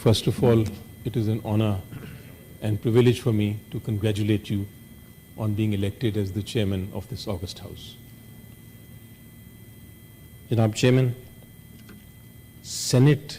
First of all, it is an honor and privilege for me to congratulate you on being elected as the chairman of this August House. Janab Chairman, Senate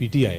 PTI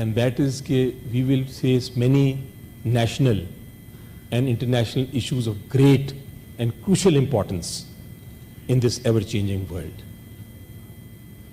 and that is that we will face many national and international issues of great and crucial importance in this ever-changing world.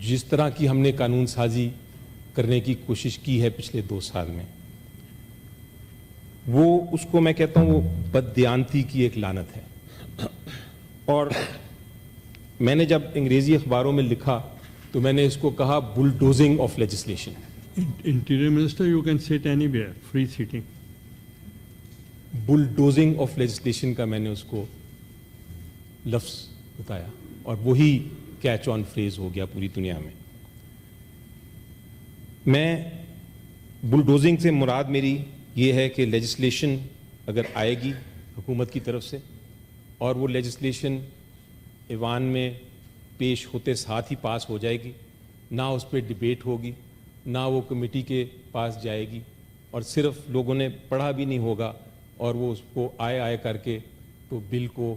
جس طرح کی ہم نے قانون سازی کرنے کی کوشش کی ہے پچھلے 2 سال میں، وہ اس کو میں کہتا ہوں وہ بددیانتی کی ایک لعنت ہے. اور میں نے جب انگریزی اخباروں میں لکھا تو میں نے اس کو کہا bulldozing of legislation. Interior Minister, you can sit anywhere, free seating. Bulldozing of legislation کا میں نے اس کو لفظ بتایا اور وہی کیچ آن فریز ہو گیا پوری دنیا میں. میں بلڈوزنگ سے مراد میری یہ ہے کہ لیجسلیشن اگر آئے گی حکومت کی طرف سے اور وہ لیجسلیشن ایوان میں پیش ہوتے ساتھ ہی پاس ہو جائے گی، نہ اس پہ ڈبیٹ ہوگی، نہ وہ کمیٹی کے پاس جائے گی، اور صرف لوگوں نے پڑھا بھی نہیں ہوگا اور وہ اس کو آئے کر کے تو بل کو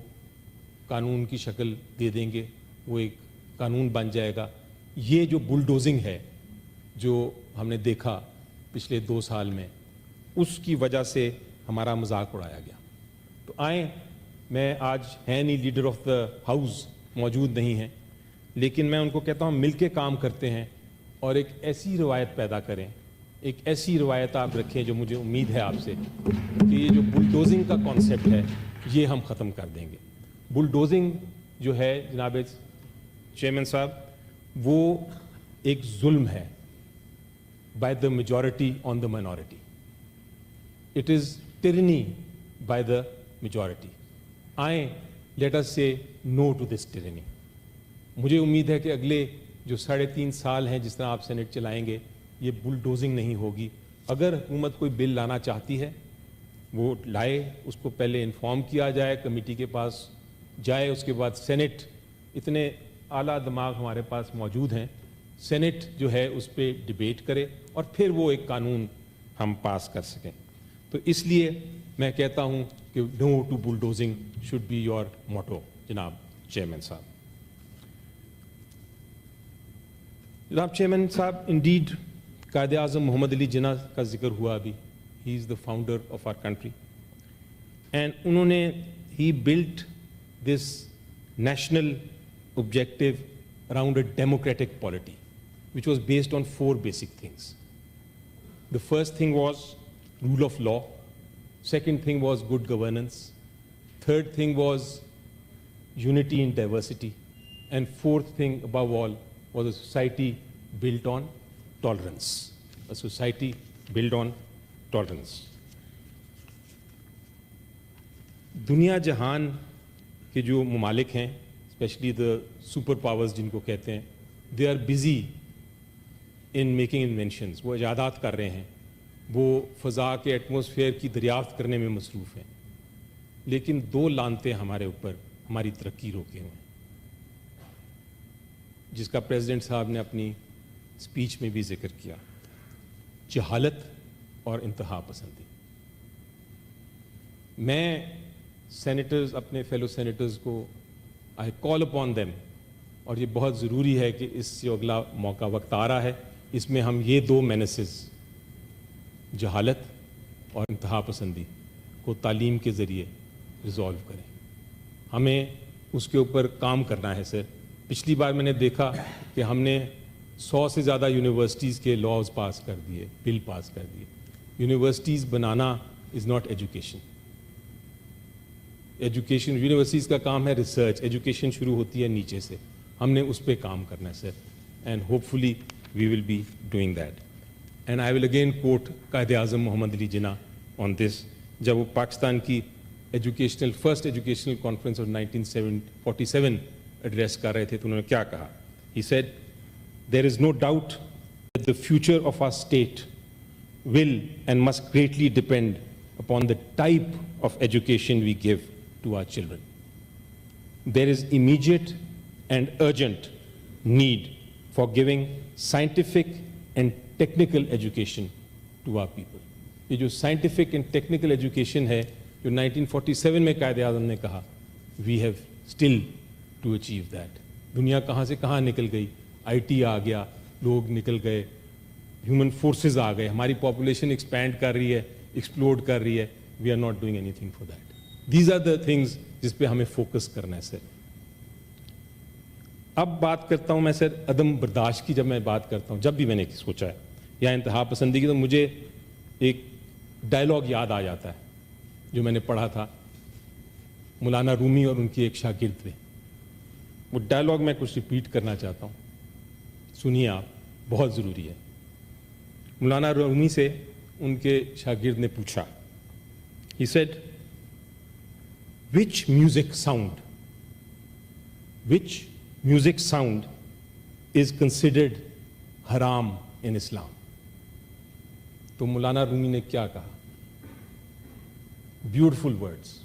قانون کی شکل دے دیں گے، وہ ایک قانون بن جائے گا. یہ جو بلڈوزنگ ہے جو ہم نے دیکھا پچھلے 2 سال میں، اس کی وجہ سے ہمارا مذاق اڑایا گیا. تو آئیں، میں آج ہے نہیں، لیڈر آف دا ہاؤس موجود نہیں ہیں، لیکن میں ان کو کہتا ہوں مل کے کام کرتے ہیں اور ایک ایسی روایت پیدا کریں، ایک ایسی روایت آپ رکھیں جو مجھے امید ہے آپ سے کہ یہ جو بلڈوزنگ کا کانسیپٹ ہے یہ ہم ختم کر دیں گے. بلڈوزنگ جو ہے جناب چیئرمین صاحب، وہ ایک ظلم ہے by the majority on the minority. It is tyranny by the majority. آئیں، let us say no to this ٹرنی. مجھے امید ہے کہ اگلے جو 3.5 سال ہیں جس طرح آپ سینٹ چلائیں گے، یہ بلڈوزنگ نہیں ہوگی. اگر حکومت کوئی بل لانا چاہتی ہے وہ لائے، اس کو پہلے انفارم کیا جائے، کمیٹی کے پاس جائے، اس کے بعد سینٹ، اتنے اعلیٰ دماغ ہمارے پاس موجود ہیں، سینٹ جو ہے اس پہ ڈبیٹ کرے اور پھر وہ ایک قانون ہم پاس کر سکیں. تو اس لیے میں کہتا ہوں کہ no to bulldozing should be your motto جناب چیئرمین صاحب. جناب چیئرمین صاحب، انڈیڈ قائد اعظم محمد علی جناح کا ذکر ہوا ابھی. He is the founder of our country and انہوں نے he built this national objective around a democratic polity, which was based on 4 basic things. The first thing was rule of law. Second thing was good governance. Third thing was unity in diversity. And fourth thing, above all, was a society built on tolerance. A society built on tolerance. دنیا جہان کے جو ممالک ہیں، especially the super powers جن کو کہتے ہیں، they are busy in making inventions. وہ ایجادات کر رہے ہیں، وہ فضا کے ایٹماسفیئر کی دریافت کرنے میں مصروف ہیں، لیکن 2 لانتیں ہمارے اوپر ہماری ترقی روکے ہوئے ہیں، جس کا پریزیڈنٹ صاحب نے اپنی اسپیچ میں بھی ذکر کیا: جہالت اور انتہا پسندی. میں سینیٹرز، اپنے فیلو سینیٹرز کو I call upon them، اور یہ بہت ضروری ہے کہ اس سے اگلا موقع وقت آ رہا ہے، اس میں ہم یہ 2 مینسز، جہالت اور انتہا پسندی کو تعلیم کے ذریعے ریزالو کریں. ہمیں اس کے اوپر کام کرنا ہے سر. پچھلی بار میں نے دیکھا کہ ہم نے 100 سے زیادہ یونیورسٹیز کے لاز پاس کر دیے، بل پاس کر دیے. Universities banana is not education. Education, universities کا کام ہے ریسرچ. ایجوکیشن شروع ہوتی ہے نیچے سے. ہم نے اس پہ کام کرنا ہے sir, and hopefully we will be doing that. And I will again quote Quaid Azam محمد علی جناح آن دس. جب وہ پاکستان کی first educational conference of 1947 address کر رہے تھے تو انہوں نے کیا کہا؟ He said there is no doubt that the future of our state will and must greatly depend upon the type of education we give to our children. There is immediate and urgent need for giving scientific and technical education to our people. یہ جو scientific and technical education ہے جو 1947 میں قائد اعظم نے کہا، we have still to achieve that. دنیا کہاں سے کہاں نکل گئی، آئی ٹی آ گیا، لوگ نکل گئے، ہیومن فورسز آ گئے، ہماری پاپولیشن ایکسپینڈ کر رہی ہے، ایکسپلوڈ کر رہی ہے. We are not doing anything for that. These are the things جس پہ ہمیں فوکس کرنا ہے سر. اب بات کرتا ہوں میں سر عدم برداشت کی. جب میں بات کرتا ہوں, جب بھی میں نے سوچا ہے یا انتہا پسندی کی, تو مجھے ایک ڈائلاگ یاد آ جاتا ہے جو میں نے پڑھا تھا مولانا رومی اور ان کی ایک شاگرد پہ. وہ ڈائلاگ میں کچھ ریپیٹ کرنا چاہتا ہوں, سنیے آپ, بہت ضروری ہے. مولانا رومی سے ان کے شاگرد نے پوچھا, he said, which music sound is considered haram in Islam? تو مولانا رومی نے کیا کہا؟ Beautiful words.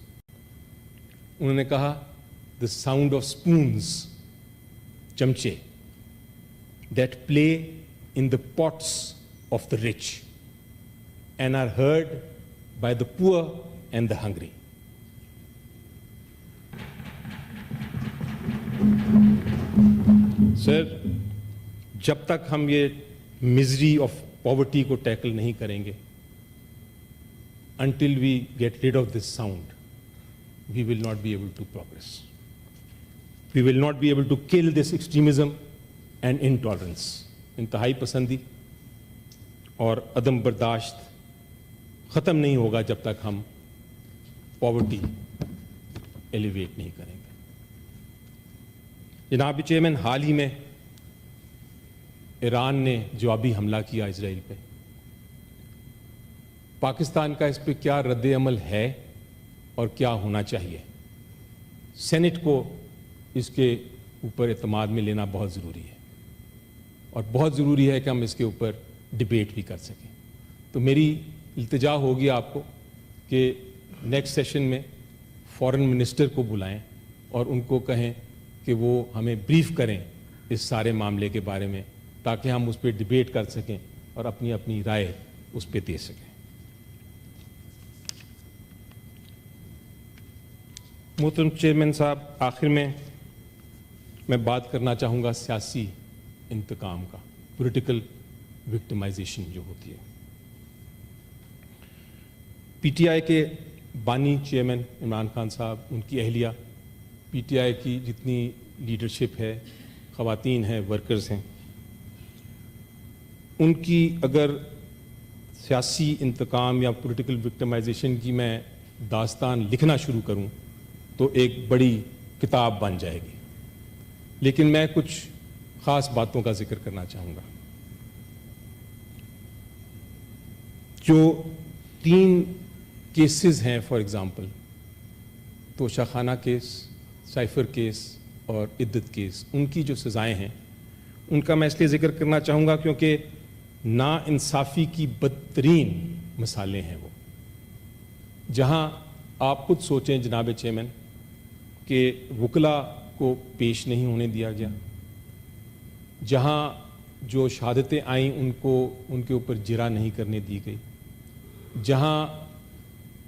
انہوں نے کہا, the sound of spoons, چمچے, that play in the pots of the rich and are heard by the poor and the hungry. سر, جب تک ہم یہ مزری آف پاورٹی کو ٹیکل نہیں کریں گے, until we get rid of this sound, we will not be able to progress. We will not be able to kill this extremism and intolerance. انتہائی پسندی اور عدم برداشت ختم نہیں ہوگا جب تک ہم پاورٹی ایلیویٹ نہیں کریں گے. جناب چیئرمین, حال ہی میں ایران نے جوابی حملہ کیا اسرائیل پہ. پاکستان کا اس پہ کیا رد عمل ہے اور کیا ہونا چاہیے؟ سینٹ کو اس کے اوپر اعتماد میں لینا بہت ضروری ہے, اور بہت ضروری ہے کہ ہم اس کے اوپر ڈبیٹ بھی کر سکیں. تو میری التجا ہوگی آپ کو کہ نیکسٹ سیشن میں فارن منسٹر کو بلائیں اور ان کو کہیں کہ وہ ہمیں بریف کریں اس سارے معاملے کے بارے میں, تاکہ ہم اس پہ ڈبیٹ کر سکیں اور اپنی اپنی رائے اس پہ دے سکیں. محترم چیئرمین صاحب, آخر میں بات کرنا چاہوں گا سیاسی انتقام کا, پولیٹیکل وکٹمائزیشن جو ہوتی ہے. پی ٹی آئی کے بانی چیئرمین عمران خان صاحب, ان کی اہلیہ, پی ٹی آئی کی جتنی لیڈرشپ ہے, خواتین ہیں, ورکرز ہیں, ان کی اگر سیاسی انتقام یا پولیٹیکل وکٹمائزیشن کی میں داستان لکھنا شروع کروں تو ایک بڑی کتاب بن جائے گی. لیکن میں کچھ خاص باتوں کا ذکر کرنا چاہوں گا. جو 3 کیسز ہیں, فار ایگزامپل توشہ خانہ کیس, سائفر کیس اور عدت کیس, ان کی جو سزائیں ہیں ان کا میں اس لیے ذکر کرنا چاہوں گا کیونکہ نا انصافی کی بدترین مثالیں ہیں وہ, جہاں آپ خود سوچیں جناب چیئرمین کہ وکلا کو پیش نہیں ہونے دیا گیا, جہاں جو شہادتیں آئیں ان کے اوپر جرح نہیں کرنے دی گئی, جہاں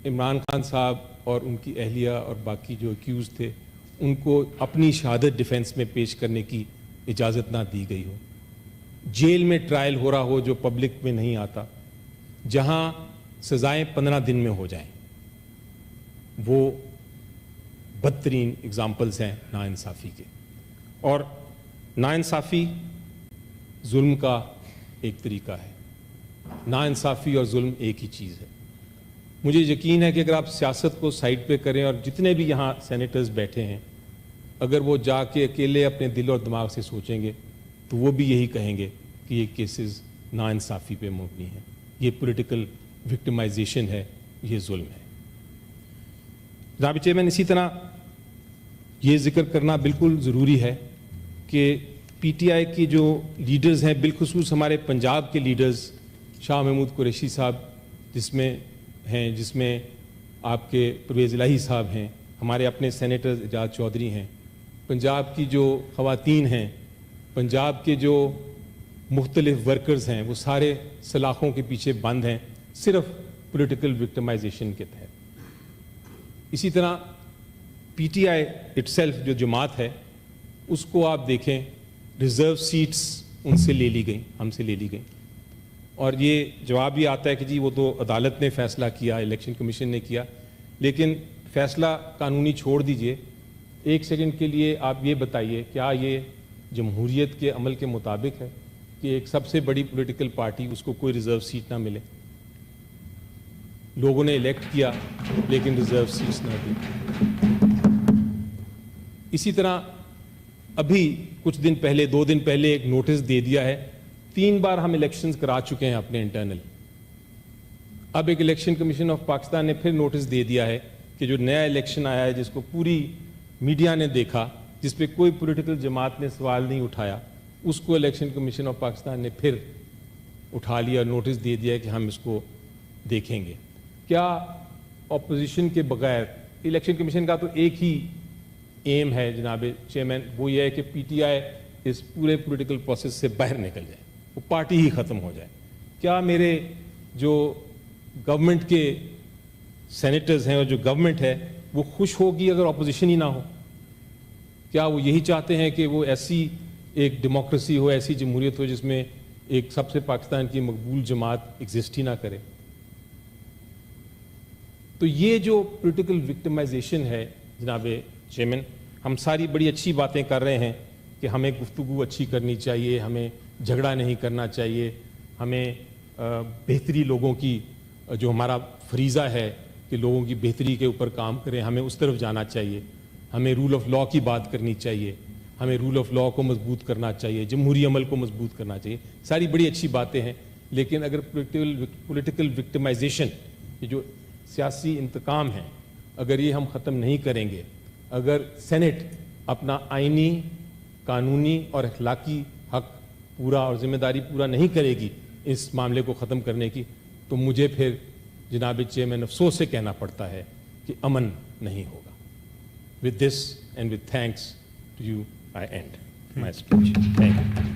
عمران خان صاحب اور ان کی اہلیہ اور باقی جو ایکیوز تھے ان کو اپنی شہادت ڈیفنس میں پیش کرنے کی اجازت نہ دی گئی ہو, جیل میں ٹرائل ہو رہا ہو جو پبلک میں نہیں آتا, جہاں سزائیں 15 دن میں ہو جائیں. وہ بدترین اگزامپلز ہیں ناانصافی کے. اور ناانصافی ظلم کا ایک طریقہ ہے, ناانصافی اور ظلم ایک ہی چیز ہے. مجھے یقین ہے کہ اگر آپ سیاست کو سائڈ پہ کریں اور جتنے بھی یہاں سینیٹرز بیٹھے ہیں اگر وہ جا کے اکیلے اپنے دل اور دماغ سے سوچیں گے تو وہ بھی یہی کہیں گے کہ یہ کیسز ناانصافی پہ مبنی ہیں, یہ پولیٹیکل وکٹمائزیشن ہے, یہ ظلم ہے. جناب چیئرمین, اسی طرح یہ ذکر کرنا بالکل ضروری ہے کہ پی ٹی آئی کی جو لیڈرز ہیں, بالخصوص ہمارے پنجاب کے لیڈرز, شاہ محمود قریشی صاحب جس میں آپ کے پرویز الہی صاحب ہیں, ہمارے اپنے سینیٹر اعجاز چودھری ہیں, پنجاب کی جو خواتین ہیں, پنجاب کے جو مختلف ورکرز ہیں, وہ سارے سلاخوں کے پیچھے بند ہیں صرف پولیٹیکل وکٹمائزیشن کے تحت. اسی طرح P T I it self جو جماعت ہے اس کو آپ دیکھیں, ریزرو سیٹس ان سے لے لی گئیں, ہم سے لے لی گئیں, اور یہ جواب بھی آتا ہے کہ جی وہ تو عدالت نے فیصلہ کیا, الیکشن کمیشن نے کیا. لیکن فیصلہ قانونی چھوڑ دیجئے, ایک سیکنڈ کے لیے آپ یہ بتائیے کیا یہ جمہوریت کے عمل کے مطابق ہے کہ ایک سب سے بڑی پولیٹیکل پارٹی اس کو کوئی ریزرو سیٹ نہ ملے. لوگوں نے الیکٹ کیا لیکن ریزرو سیٹس نہ دی. اسی طرح ابھی کچھ دن پہلے 2 دن پہلے ایک نوٹس دے دیا ہے. 3 بار ہم الیکشنز کرا چکے ہیں اپنے انٹرنل. اب ایک الیکشن کمیشن آف پاکستان نے پھر نوٹس دے دیا ہے کہ جو نیا الیکشن آیا ہے جس کو پوری میڈیا نے دیکھا, جس پہ کوئی پولیٹیکل جماعت نے سوال نہیں اٹھایا, اس کو الیکشن کمیشن آف پاکستان نے پھر اٹھا لیا اور نوٹس دے دیا ہے کہ ہم اس کو دیکھیں گے. کیا اپوزیشن کے بغیر, الیکشن کمیشن کا تو ایک ہی ایم ہے جناب چیئرمین, وہ یہ ہے کہ پی ٹی آئی اس پورے پولیٹیکل پروسیس سے باہر نکل جائے, وہ پارٹی ہی ختم ہو جائے. کیا میرے جو گورنمنٹ کے سینیٹرز ہیں اور جو گورنمنٹ ہے وہ خوش ہوگی اگر اپوزیشن ہی نہ ہو؟ کیا وہ یہی چاہتے ہیں کہ وہ ایسی ایک ڈیموکریسی ہو, ایسی جمہوریت ہو جس میں ایک سب سے پاکستان کی مقبول جماعت ایگزسٹ ہی نہ کرے؟ تو یہ جو پولیٹیکل وکٹمائزیشن ہے جناب چیئرمین, ہم ساری بڑی اچھی باتیں کر رہے ہیں کہ ہمیں گفتگو اچھی کرنی چاہیے, ہمیں جھگڑا نہیں کرنا چاہیے, ہمیں بہتری لوگوں کی جو ہمارا فریضہ ہے کہ لوگوں کی بہتری کے اوپر کام کریں, ہمیں اس طرف جانا چاہیے, ہمیں رول آف لا کی بات کرنی چاہیے, ہمیں رول آف لا کو مضبوط کرنا چاہیے, جمہوری عمل کو مضبوط کرنا چاہیے. ساری بڑی اچھی باتیں ہیں, لیکن اگر پولیٹیکل وکٹمائزیشن, یہ جو سیاسی انتقام ہے, اگر یہ ہم ختم نہیں کریں گے, اگر سینٹ اپنا آئینی, قانونی اور اخلاقی حق پورا اور ذمہ داری پورا نہیں کرے گی اس معاملے کو ختم کرنے کی, تو مجھے پھر جناب چیئرمین افسوس سے کہنا پڑتا ہے کہ امن نہیں ہوگا. With this and with thanks to you, I end my speech. Thank you.